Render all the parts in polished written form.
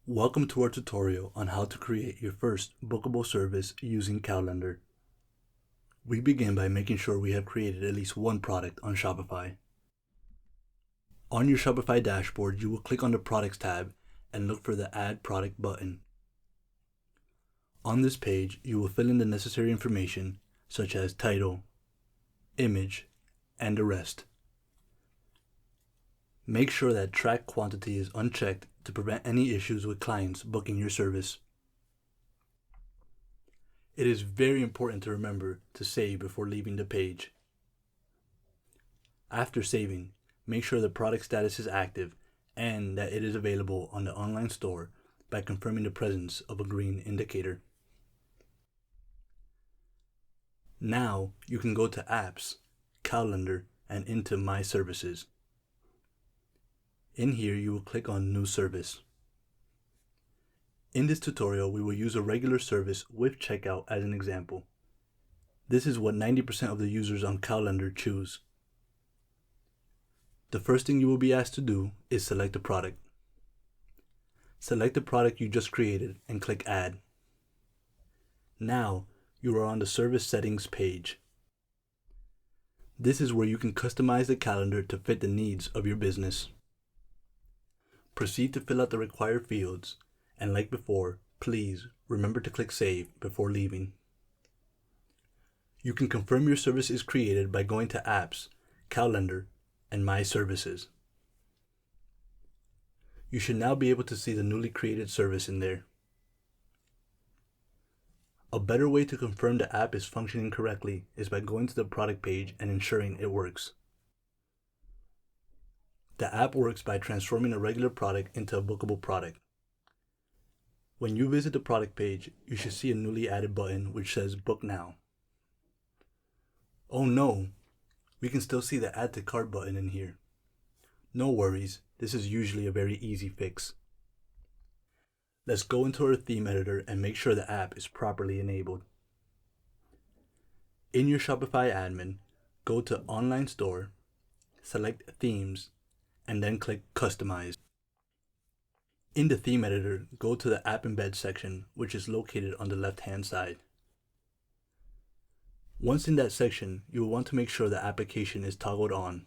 Welcome to our tutorial on how to create your first bookable service using Cowlendar. We begin by making sure we have created at least one product on Shopify. On your Shopify dashboard, you will click on the Products tab and look for the Add Product button. On this page, you will fill in the necessary information such as title, image, and the rest. Make sure that Track Quantity is unchecked to prevent any issues with clients booking your service. It is very important to remember to save before leaving the page. After saving, make sure the product status is active and that it is available on the online store by confirming the presence of a green indicator. Now you can go to Apps, Cowlendar, and into My Services. In here, you will click on New Service. In this tutorial, we will use a regular service with checkout as an example. This is what 90% of the users on Cowlendar choose. The first thing you will be asked to do is select a product. Select the product you just created and click Add. Now, you are on the Service Settings page. This is where you can customize the calendar to fit the needs of your business. Proceed to fill out the required fields, and like before, please remember to click Save before leaving. You can confirm your service is created by going to Apps, Cowlendar, and My Services. You should now be able to see the newly created service in there. A better way to confirm the app is functioning correctly is by going to the product page and ensuring it works. The app works by transforming a regular product into a bookable product. When you visit the product page, you should see a newly added button which says Book Now. Oh no, we can still see the Add to Cart button in here. No worries, this is usually a very easy fix. Let's go into our theme editor and make sure the app is properly enabled. In your Shopify admin, go to Online Store, select Themes, and then click Customize. In the theme editor, go to the App Embed section, which is located on the left-hand side. Once in that section, you will want to make sure the application is toggled on.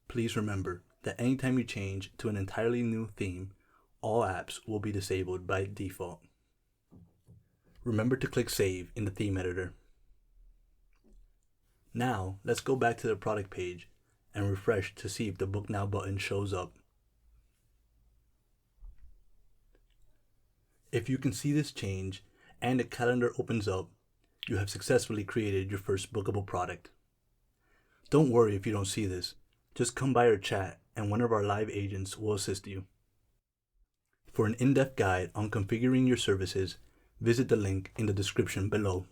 Please remember that anytime you change to an entirely new theme, all apps will be disabled by default. Remember to click Save in the theme editor. Now, let's go back to the product page and refresh to see if the Book Now button shows up. If you can see this change and the calendar opens up, you have successfully created your first bookable product. Don't worry if you don't see this. Just come by our chat and one of our live agents will assist you. For an in-depth guide on configuring your services, visit the link in the description below.